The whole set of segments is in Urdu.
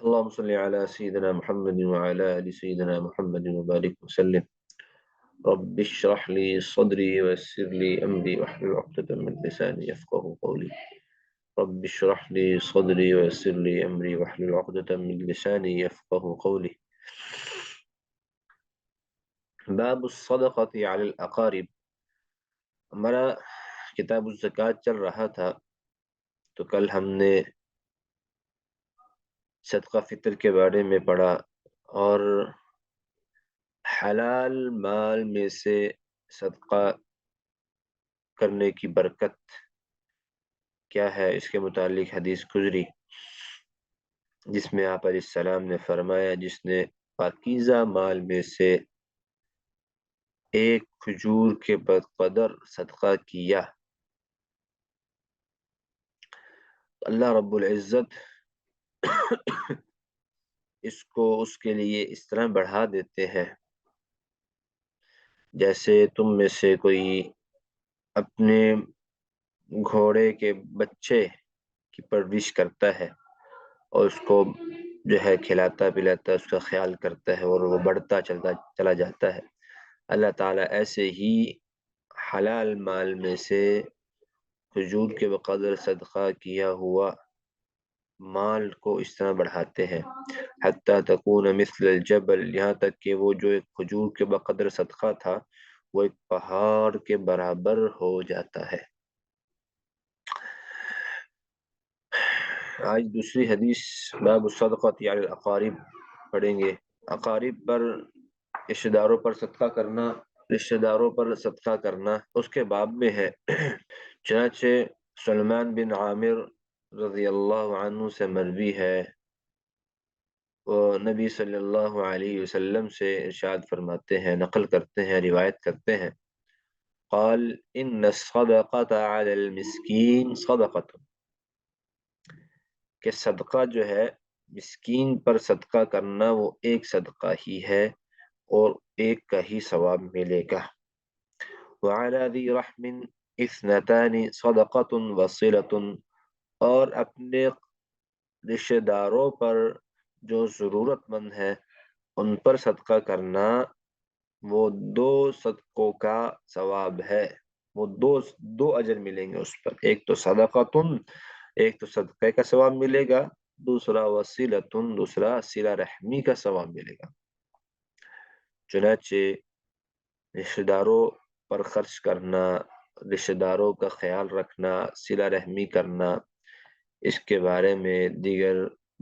اللهم صل على سيدنا محمد وعلى آل سيدنا محمد وبارك وسلم. رب اشرح لي صدري ويسر لي أمري واحلل عقدة من لساني يفقه قولي. رب اشرح لي صدري ويسر لي أمري واحلل عقدة من لساني يفقه قولي. باب الصدقة على الأقارب. ہمارا کتاب الزکوٰۃ چل رہا تھا، تو کل ہم نے صدقہ فطر کے بارے میں پڑھا اور حلال مال میں سے صدقہ کرنے کی برکت کیا ہے اس کے متعلق حدیث گزری، جس میں آپ علیہ السلام نے فرمایا جس نے پاکیزہ مال میں سے ایک کھجور کے بقدر صدقہ کیا، اللہ رب العزت اس کو اس کے لیے اس طرح بڑھا دیتے ہیں جیسے تم میں سے کوئی اپنے گھوڑے کے بچے کی پرورش کرتا ہے اور اس کو جو ہے کھلاتا پلاتا ہے، اس کا خیال کرتا ہے اور وہ بڑھتا چلا جاتا ہے۔ اللہ تعالیٰ ایسے ہی حلال مال میں سے کھجور کے بقدر صدقہ کیا ہوا مال کو اس طرح بڑھاتے ہیں، حتیٰ تکون مثل الجبل، یہاں تک کہ وہ جو ایک کھجور کے بقدر صدقہ تھا وہ ایک پہاڑ کے برابر ہو جاتا ہے۔ آج دوسری حدیث باب الصدقۃ علی الاقارب پڑھیں گے۔ اقارب پر، رشتہ داروں پر صدقہ کرنا اس کے باب میں ہے۔ چنانچہ سلمان بن عامر رضی اللہ عنہ سے مروی ہے، وہ نبی صلی اللہ علیہ وسلم سے ارشاد فرماتے ہیں، نقل کرتے ہیں، روایت کرتے ہیں، قال ان الصدقۃ علی المسکین صدقۃ، کہ صدقہ جو ہے مسکین پر صدقہ کرنا وہ ایک صدقہ ہی ہے اور ایک کا ہی ثواب ملے گا۔ وعلی ذی رحم اثنتان صدقۃ وصلۃ، اور اپنے رشتہ داروں پر جو ضرورت مند ہے ان پر صدقہ کرنا وہ دو صدقوں کا ثواب ہے، وہ دو اجر ملیں گے اس پر، ایک تو صدقۃ، ایک تو صدقے کا ثواب ملے گا، دوسرا وصیلۃ، دوسرا صلہ رحمی کا ثواب ملے گا۔ چنانچہ رشتہ داروں پر خرچ کرنا، رشتہ داروں کا خیال رکھنا، صلہ رحمی کرنا، اس کے بارے میں دیگر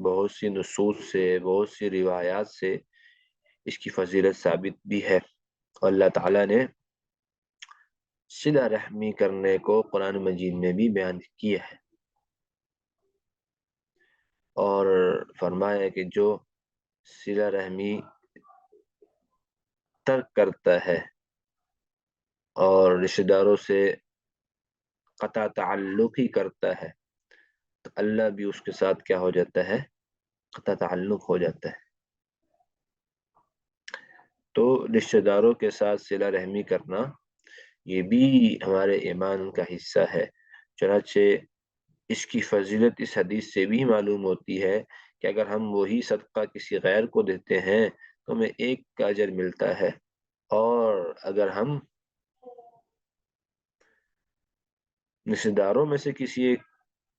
بہت سی نصوص سے، بہت سی روایات سے اس کی فضیلت ثابت بھی ہے۔ اللہ تعالیٰ نے صلہ رحمی کرنے کو قرآن مجید میں بھی بیان کیا ہے اور فرمایا کہ جو صلہ رحمی ترک کرتا ہے اور رشتہ داروں سے قطع تعلق ہی کرتا ہے تو اللہ بھی اس کے ساتھ کیا ہو جاتا ہے، قطع تعلق ہو جاتا ہے۔ تو رشتہ داروں کے ساتھ صلہ رحمی کرنا یہ بھی ہمارے ایمان کا حصہ ہے۔ چنانچہ اس کی فضیلت اس حدیث سے بھی معلوم ہوتی ہے کہ اگر ہم وہی صدقہ کسی غیر کو دیتے ہیں تو ہمیں ایک کا اجر ملتا ہے، اور اگر ہم رشتہ داروں میں سے کسی ایک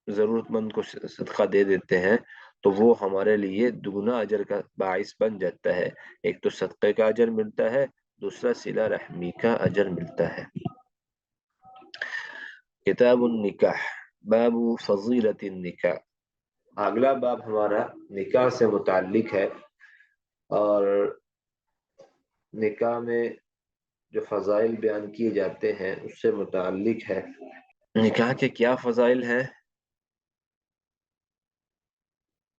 ضرورت مند کو صدقہ دے دیتے ہیں تو وہ ہمارے لیے دگنا اجر کا باعث بن جاتا ہے، ایک تو صدقے کا اجر ملتا ہے، دوسرا صلہ رحمی کا اجر ملتا ہے۔ کتاب النکاح، باب فضیلت النکاح، اگلا باب ہمارا نکاح سے متعلق ہے اور نکاح میں جو فضائل بیان کیے جاتے ہیں اس سے متعلق ہے۔ نکاح کے کیا فضائل ہیں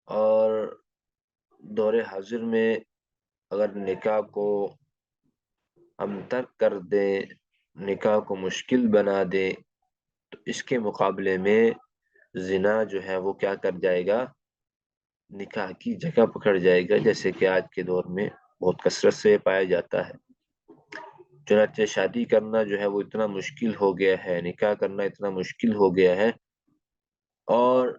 اور دور حاضر میں اگر نکاح کو ہم ترک کر دیں، نکاح کو مشکل بنا دیں تو اس کے مقابلے میں زنا جو ہے وہ کیا کر جائے گا، نکاح کی جگہ پکڑ جائے گا، جیسے کہ آج کے دور میں بہت کثرت سے پایا جاتا ہے۔ چنانچہ شادی کرنا جو ہے وہ اتنا مشکل ہو گیا ہے، نکاح کرنا اتنا مشکل ہو گیا ہے، اور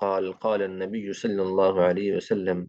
قال قال النبي صلى الله عليه وسلم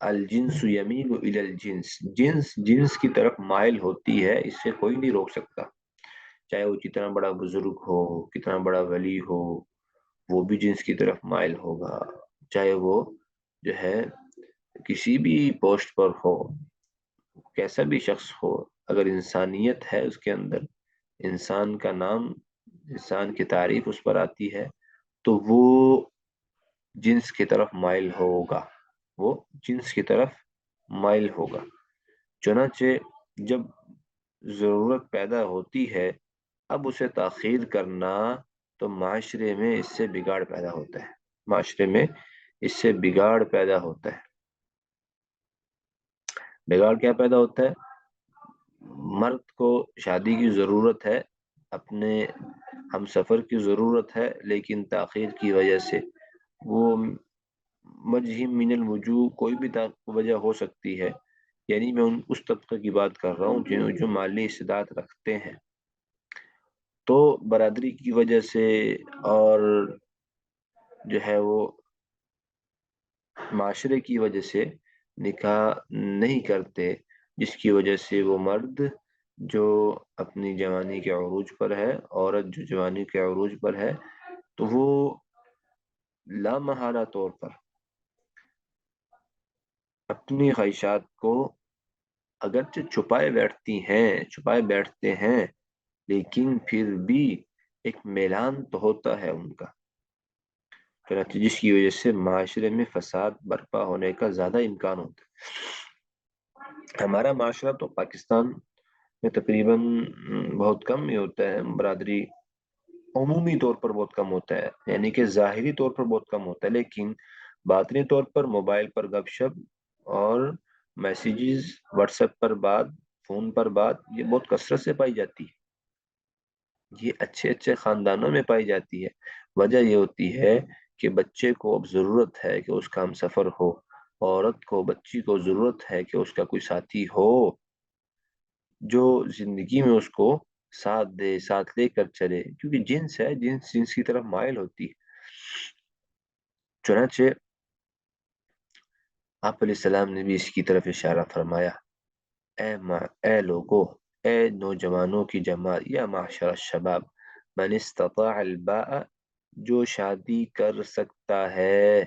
الجنس یمیل الی الجنس، جنس جنس کی طرف مائل ہوتی ہے، اس سے کوئی نہیں روک سکتا، چاہے وہ جتنا بڑا بزرگ ہو، کتنا بڑا ولی ہو، وہ بھی جنس کی طرف مائل ہوگا، چاہے وہ جو ہے کسی بھی پوسٹ پر ہو، کیسا بھی شخص ہو، اگر انسانیت ہے اس کے اندر، انسان کا نام، انسان کی تعریف اس پر آتی ہے، تو وہ جنس کی طرف مائل ہوگا، وہ جنس کی طرف مائل ہوگا۔ چنانچہ جب ضرورت پیدا ہوتی ہے اب اسے تاخیر کرنا، تو معاشرے میں اس سے بگاڑ پیدا ہوتا ہے، معاشرے میں اس سے بگاڑ پیدا ہوتا ہے۔ بگاڑ کیا پیدا ہوتا ہے؟ مرد کو شادی کی ضرورت ہے، اپنے ہم سفر کی ضرورت ہے، لیکن تاخیر کی وجہ سے وہ وجہ من الوجوہ کوئی بھی وجہ ہو سکتی ہے، یعنی میں اس طبقے کی بات کر رہا ہوں جو مالی استعداد رکھتے ہیں، تو برادری کی وجہ سے اور جو ہے وہ معاشرے کی وجہ سے نکاح نہیں کرتے، جس کی وجہ سے وہ مرد جو اپنی جوانی کے عروج پر ہے، عورت جو جوانی کے عروج پر ہے، تو وہ لامحالہ طور پر اپنی خواہشات کو اگرچہ چھپائے بیٹھتے ہیں، لیکن پھر بھی ایک میلان تو ہوتا ہے ان کا، چنانچہ جس کی وجہ سے معاشرے میں فساد برپا ہونے کا زیادہ امکان ہوتا ہے۔ ہمارا معاشرہ تو پاکستان میں تقریباً بہت کم ہی ہوتا ہے، برادری عمومی طور پر بہت کم ہوتا ہے، یعنی کہ ظاہری طور پر بہت کم ہوتا ہے، لیکن باطنی طور پر موبائل پر گپ شپ اور میسیجز، واٹس ایپ پر بات، فون پر بات، یہ بہت کثرت سے پائی جاتی ہے، یہ اچھے اچھے خاندانوں میں پائی جاتی ہے۔ وجہ یہ ہوتی ہے کہ بچے کو اب ضرورت ہے کہ اس کا ہم سفر ہو، عورت کو، بچی کو ضرورت ہے کہ اس کا کوئی ساتھی ہو جو زندگی میں اس کو ساتھ دے، ساتھ لے کر چلے، کیونکہ جنس ہے، جنس جنس کی طرف مائل ہوتی ہے۔ چنانچہ آپ علیہ السلام نے بھی اس کی طرف اشارہ فرمایا، اے لوگو، اے نوجوانوں کی جماعت، یا معشر الشباب، من استطاع الباء، جو شادی کر سکتا ہے،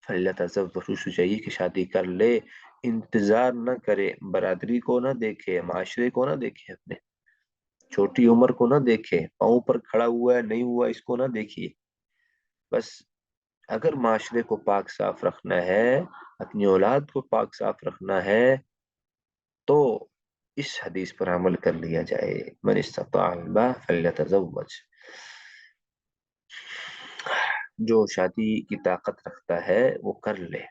فلیتزوج، اسے چاہیے کہ شادی کر لے، انتظار نہ کرے، برادری کو نہ دیکھے، معاشرے کو نہ دیکھے، اپنے چھوٹی عمر کو نہ دیکھے، پاؤں پر کھڑا ہوا ہے نہیں ہوا اس کو نہ دیکھیے، بس اگر معاشرے کو پاک صاف رکھنا ہے، اپنی اولاد کو پاک صاف رکھنا ہے، تو اس حدیث پر عمل کر لیا جائے، من استطاع الباء فلیتزوج، جو شادی کی طاقت رکھتا ہے وہ کر لے،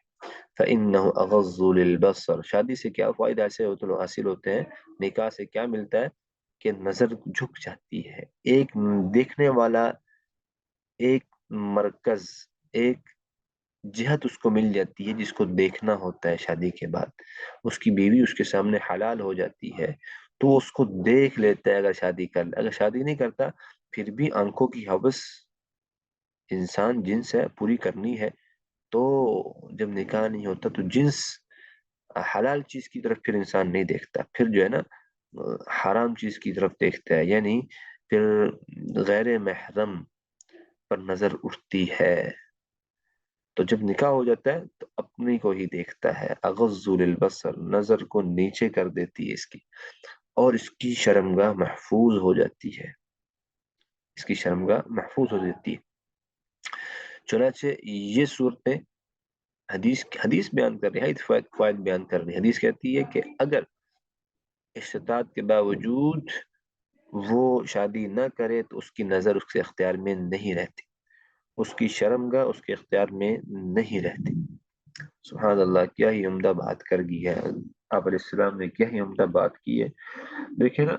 فإنه أغض للبصر، شادی سے کیا فائدہ ایسے حاصل ہوتے ہیں، نکاح سے کیا ملتا ہے کہ نظر جھک جاتی ہے، ایک دیکھنے والا، ایک مرکز، ایک جہت اس کو مل جاتی ہے جس کو دیکھنا ہوتا ہے شادی کے بعد، اس کی بیوی اس کے سامنے حلال ہو جاتی ہے، تو اس کو دیکھ لیتا ہے اگر شادی کر لے، اگر شادی نہیں کرتا پھر بھی آنکھوں کی حوث انسان جنس ہے پوری کرنی ہے، تو جب نکاح نہیں ہوتا تو جنس حلال چیز کی طرف پھر انسان نہیں دیکھتا، پھر جو ہے نا حرام چیز کی طرف دیکھتا ہے، یعنی پھر غیر محرم پر نظر اٹھتی ہے، تو جب نکاح ہو جاتا ہے تو اپنی کو ہی دیکھتا ہے، اغض للبصر، نظر کو نیچے کر دیتی ہے اس کی، اور اس کی شرمگاہ محفوظ ہو جاتی ہے، اس کی شرمگاہ محفوظ ہو جاتی ہے۔ چنانچہ یہ صورتیں حدیث بیان کر رہی ہے، فوائد بیان کر رہی ہے، حدیث کہتی ہے کہ اگر استطاعت کے باوجود وہ شادی نہ کرے تو اس کی نظر اس کے اختیار میں نہیں رہتی، اس کی شرمگاہ اس کے اختیار میں نہیں رہتی۔ سبحان اللہ، کیا ہی عمدہ بات کر دی ہے آپ علیہ السلام نے، کیا ہی عمدہ بات کی ہے۔ دیکھیں نا،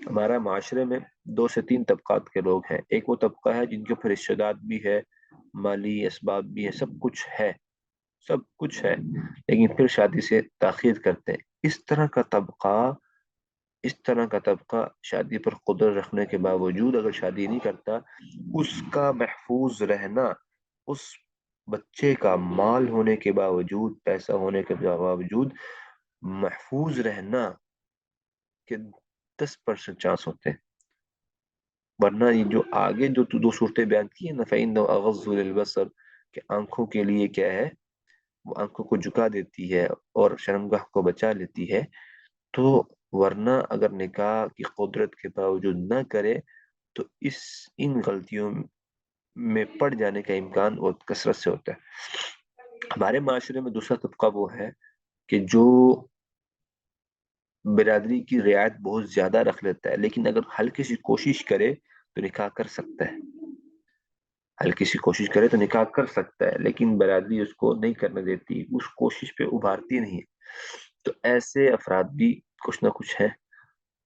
ہمارا معاشرے میں 2 سے 3 طبقات کے لوگ ہیں، ایک وہ طبقہ ہے جن کے اوپر استعداد بھی ہے، مالی اسباب بھی ہے، سب کچھ ہے، سب کچھ ہے، لیکن پھر شادی سے تاخیر کرتے ہیں، اس طرح کا طبقہ شادی پر قدرت رکھنے کے باوجود اگر شادی نہیں کرتا، اس کا محفوظ رہنا، اس بچے کا مال ہونے کے باوجود، پیسہ ہونے کے باوجود محفوظ رہنا کے 10% چانس ہوتے ہیں، ورنہ یہ جو آگے جو تو دو صورتیں بیان کی ہیں نا، فَإِنَّهُ أَغَضُّ لِلْبَصَرِ، کہ آنکھوں کے لیے کیا ہے، وہ آنکھوں کو جھکا دیتی ہے اور شرمگاہ کو بچا لیتی ہے، تو ورنہ اگر نکاح کی قدرت کے باوجود نہ کرے تو ان غلطیوں میں پڑ جانے کا امکان بہت کثرت سے ہوتا ہے۔ ہمارے معاشرے میں دوسرا طبقہ وہ ہے کہ جو برادری کی رعایت بہت زیادہ رکھ لیتا ہے، لیکن اگر ہلکی سی کوشش کرے تو نکاح کر سکتا ہے، ہلکی سی کوشش کرے تو نکاح کر سکتا ہے، لیکن برادری اس کو نہیں کرنے دیتی، اس کوشش پہ ابھارتی نہیں ہے۔ تو ایسے افراد بھی کچھ نہ کچھ ہیں۔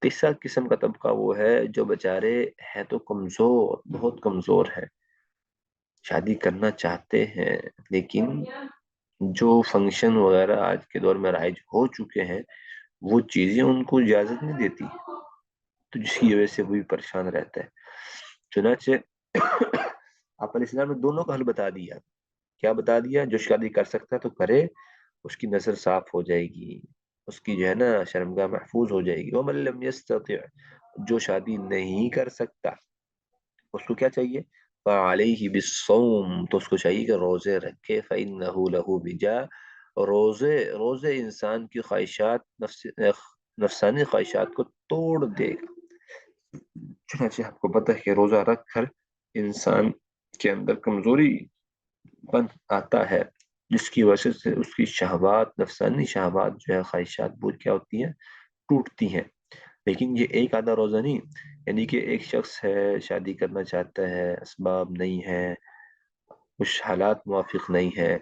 تیسرا قسم کا طبقہ وہ ہے جو بیچارے ہیں تو کمزور، بہت کمزور ہیں، شادی کرنا چاہتے ہیں، لیکن جو فنکشن وغیرہ آج کے دور میں رائج ہو چکے ہیں وہ چیزیں ان کو اجازت نہیں دیتی، تو جس کی وجہ سے وہ بھی پریشان رہتا ہے۔ چنانچہ آپ علیہ السلام نے دونوں کا حل بتا دیا۔ کیا بتا دیا؟ جو شادی کر سکتا ہے تو کرے، اس کی نظر صاف ہو جائے گی، اس کی جو ہے نا شرمگاہ محفوظ ہو جائے گی۔ وَمَن لَّمْ يَسْتَطِعْ، جو شادی نہیں کر سکتا اس کو کیا چاہیے؟ فَعَلَيْهِ بِالصَّوْمِ، تو اس کو چاہیے کہ روزے رکھے، فَإِنَّهُ لَهُ وِجَاء، روزے انسان کی خواہشات، نفسانی خواہشات کو توڑ دے گا۔ چنانچہ آپ کو پتہ ہے کہ روزہ رکھ کر انسان کے اندر کمزوری بن آتا ہے، جس کی وجہ سے اس کی شہوات، نفسانی شہوات جو ہے، خواہشات وہ کیا ہوتی ہیں؟ ٹوٹتی ہیں۔ لیکن یہ ایک آدھا روزہ نہیں، یعنی کہ ایک شخص ہے شادی کرنا چاہتا ہے، اسباب نہیں ہے، کچھ حالات موافق نہیں ہے،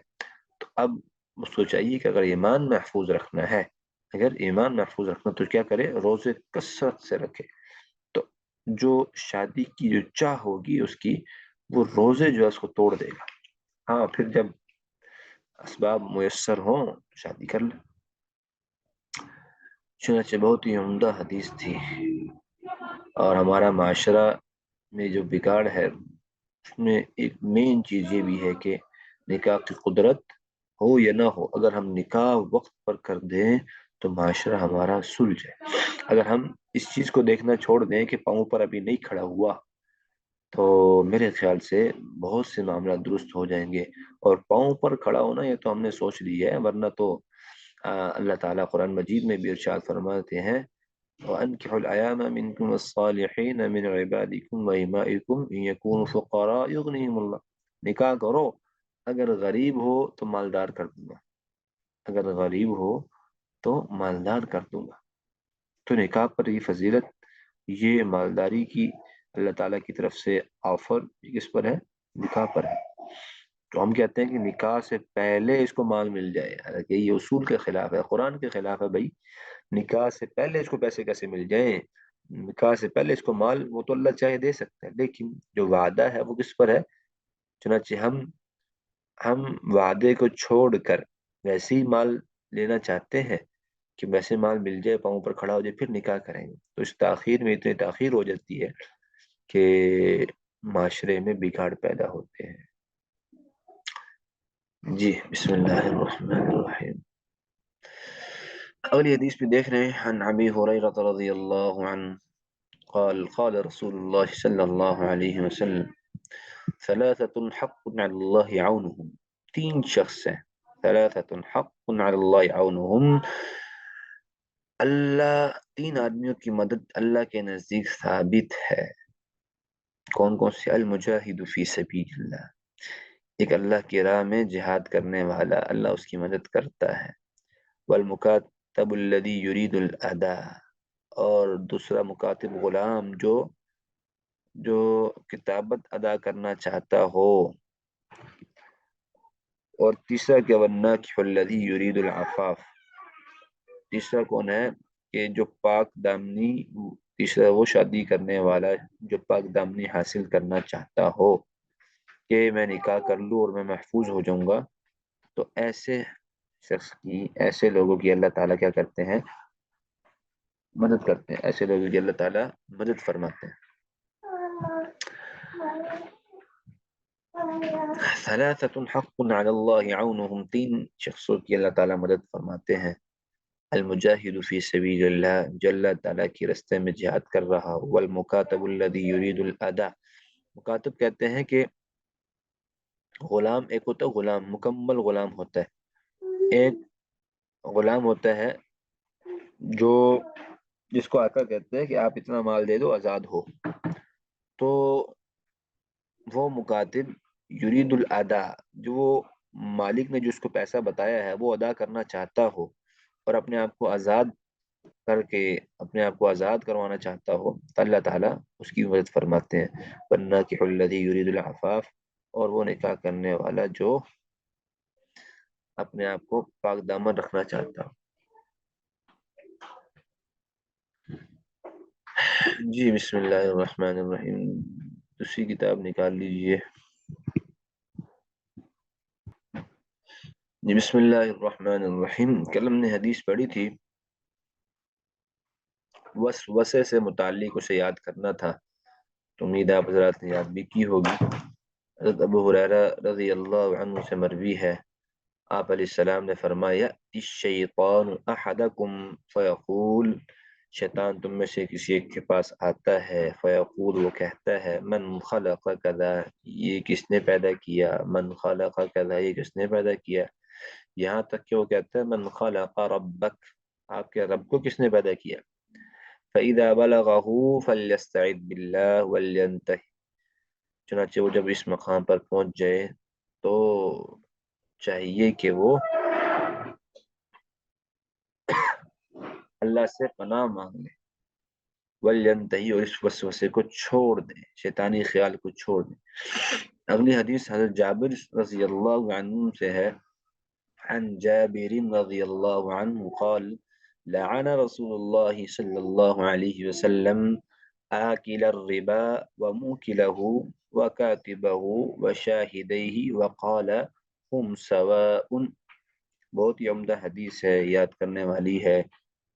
تو اب اس کو چاہیے کہ اگر ایمان محفوظ رکھنا ہے، اگر ایمان محفوظ رکھنا تو کیا کرے؟ روزے کثرت سے رکھے۔ تو جو شادی کی جو چاہ ہوگی اس کی، وہ روزے جو ہے اس کو توڑ دے گا۔ ہاں پھر جب اسباب میسر ہوں تو شادی کر لے۔ چنانچہ بہت ہی عمدہ حدیث تھی، اور ہمارا معاشرہ میں جو بگاڑ ہے اس میں ایک مین چیز یہ بھی ہے کہ نکاح کی قدرت ہو یا نہ ہو، اگر ہم نکاح وقت پر کر دیں تو معاشرہ ہمارا سلجھ ہے۔ اگر ہم اس چیز کو دیکھنا چھوڑ دیں کہ پاؤں پر ابھی نہیں کھڑا ہوا، تو میرے خیال سے بہت سے معاملات درست ہو جائیں گے۔ اور پاؤں پر کھڑا ہونا یہ تو ہم نے سوچ لی ہے، ورنہ تو اللہ تعالیٰ قرآن مجید میں بھی ارشاد فرماتے ہیں وَأَنكِحُوا الْأَيَامَ مِنكُمْ وَالصَّالِحِينَ مِنْ عِبَادِكُمْ وَإِمَائِكُمْ إِنْ يَكُونُوا فُقَرَاءَ يُغْنِهِمُ اللَّهُ، نکاح کرو، اگر غریب ہو تو مالدار کر دوں گا، اگر غریب ہو تو مالدار کر دوں گا۔ تو نکاح پر یہ فضیلت، یہ مالداری کی اللہ تعالیٰ کی طرف سے آفر کس پر ہے؟ نکاح پر ہے۔ تو ہم کہتے ہیں کہ نکاح سے پہلے اس کو مال مل جائے، حالانکہ یہ اصول کے خلاف ہے، قرآن کے خلاف ہے۔ بھائی نکاح سے پہلے اس کو پیسے کیسے مل جائیں؟ نکاح سے پہلے اس کو مال وہ تو اللہ چاہے دے سکتا ہے، لیکن جو وعدہ ہے وہ کس پر ہے؟ چنانچہ ہم وعدے کو چھوڑ کر ویسے ہی مال لینا چاہتے ہیں کہ ویسے مال مل جائے، پاؤں پر کھڑا ہو جائے، پھر نکاح کریں گے، تو اس تاخیر میں اتنی تاخیر ہو جاتی ہے کہ معاشرے میں بگاڑ پیدا ہوتے ہیں۔ جی بسم اللہ الرحمن الرحیم۔ اگلی حدیث میں دیکھ رہے ہیں عن ابی ہریرہ رضی اللہ عنہ قال قال رسول اللہ صلی اللہ علیہ وسلم ثلاثة حق على الله عونهم، تین شخص ہیں، ثلاثة حق على الله عونهم، اللہ تین آدمیوں کی مدد اللہ کے نزدیک ثابت ہے۔ کون کون سے؟ المجاہد فی سبیل اللہ، ایک اللہ کی راہ میں جہاد کرنے والا، اللہ اس کی مدد کرتا ہے۔ والمکاتب الذی یرید الاداء، اور دوسرا مکاتب غلام جو کتابت ادا کرنا چاہتا ہو۔ اور تیسرا کیا؟ والناکح الذی یرید العفاف، تیسرا کون ہے کہ جو پاک دامنی، تیسرا وہ شادی کرنے والا جو پاک دامنی حاصل کرنا چاہتا ہو کہ میں نکاح کر لوں اور میں محفوظ ہو جاؤں گا۔ تو ایسے شخص کی، ایسے لوگوں کی اللہ تعالیٰ کیا کرتے ہیں؟ مدد کرتے ہیں، ایسے لوگوں کی اللہ تعالیٰ مدد فرماتے ہیں۔ ثلاثة حق على الله عونهم، تین شخصوں کی اللہ تعالیٰ مدد فرماتے ہیں. المجاہد فی سبیل اللہ، جو اللہ تعالیٰ کی راستے میں جہاد کر رہا. والمکاتب الذی یرید الاداء، مکاتب کہتے ہیں کہ غلام ایک ہوتا ہے، غلام مکمل غلام ہوتا ہے. ایک غلام ہوتا ہے جو جس کو آقا کہتے ہیں کہ آپ اتنا مال دے دو آزاد ہو. تو وہ مکاتب یرید الادا، جو وہ مالک نے جو اس کو پیسہ بتایا ہے وہ ادا کرنا چاہتا ہو اور اپنے آپ کو آزاد کر کے اپنے آپ کو آزاد کروانا چاہتا ہو تو اللہ تعالیٰ اس کی مدد فرماتے ہیں. والناکح الذی یرید العفاف، اور وہ نکاح کرنے والا جو اپنے آپ کو پاک دامن رکھنا چاہتا ہو. جی بسم اللہ الرحمن الرحیم، دوسری کتاب نکال لیجئے. جی بسم اللہ الرحمن الرحیم. کل ہم نے حدیث پڑھی تھی، وسوسے سے متعلق اسے یاد کرنا تھا، تو امید آپ حضرات نے یاد بھی کی ہوگی. حضرت ابو ہریرہ رضی اللہ عنہ سے مروی ہے، آپ علیہ السلام نے فرمایا الشیطان احدکم فیقول، شیطان تم میں سے کسی ایک کے پاس آتا ہے، فیقول وہ کہتا ہے من خلق کذا، یہ کس نے پیدا کیا، من خلق کذا یہ کس نے پیدا کیا، یہاں تک کہ وہ کہتا ہے من خلق ربک، آپ کے رب کو کس نے پیدا کیا. فَإِذَا بَلَغَهُ فَلْيَسْتَعِذْ بِاللَّهِ وَلْيَنْتَهِ، چنانچہ وہ جب اس مقام پر پہنچ جائے تو چاہیے کہ وہ اللہ سے پناہ مانگ لے. وَلْيَنْتَهِ، اور اس وسوسے کو چھوڑ دیں، شیطانی خیال کو چھوڑ دیں. اگلی حدیث حضرت جابر رضی اللہ عنہ سے ہے. عن جابر رضی اللہ عنہ قال لعن رسول اللہ صلی اللہ علیہ وسلم آکل الربا وموکلہ وکاتبہ وشاہدیہ وقال ہم سواء. بہت ہی عمدہ حدیث ہے، یاد کرنے والی ہے.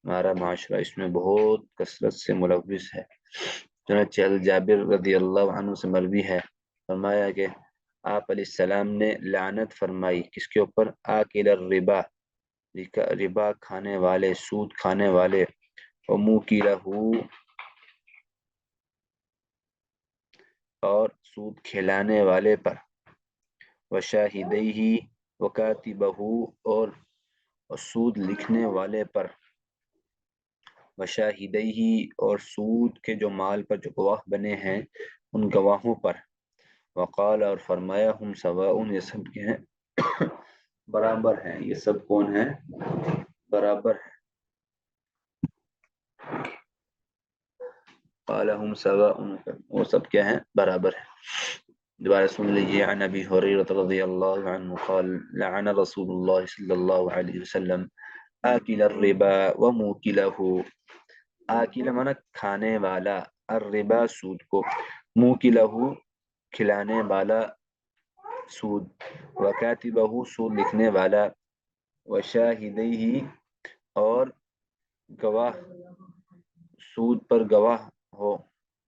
ہمارا معاشرہ اس میں بہت کثرت سے ملوث ہے. چنانچہ حضرت جابر رضی اللہ عنہ سے مروی ہے، فرمایا کہ آپ علیہ السلام نے لعنت فرمائی کس کے اوپر، آکل الربا، ربا کھانے والے، سود کھانے والے، وموکلہ، اور سود کھلانے والے پر، وشاہدیہ، وکاتبہ، اور سود لکھنے والے پر، وشاہدیہ، اور سود کے جو مال پر جو گواہ بنے ہیں ان گواہوں پر. وقال، اور فرمایا ہم سواء، یہ سب کے ہیں برابر ہیں. یہ سب کون ہیں؟ برابر ہیں. قال ہم سواء، وہ سب کیا ہیں؟ برابر ہیں. دوبارہ سن لیجیے. عن ابی ہریرہ رضی اللہ عنہ قال لعن رسول اللہ صلی اللہ علیہ وسلم آکل الربا وموکلہ، آکل مانا کھانے والا، الربا سود کو، موکلہ کھلانے والا سود، وکاتبہ سود لکھنے والا، وشاہدیہ، اور گواہ، سود پر گواہ ہو.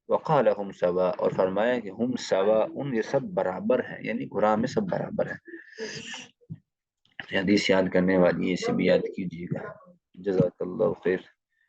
وقال ہم سوا، اور فرمایا کہ ہم سوا، یہ سب برابر ہیں، یعنی قرآن میں سب برابر ہیں. حدیث یاد کرنے والی اسے بھی یاد کیجیے گا. جزاک اللہ خیر.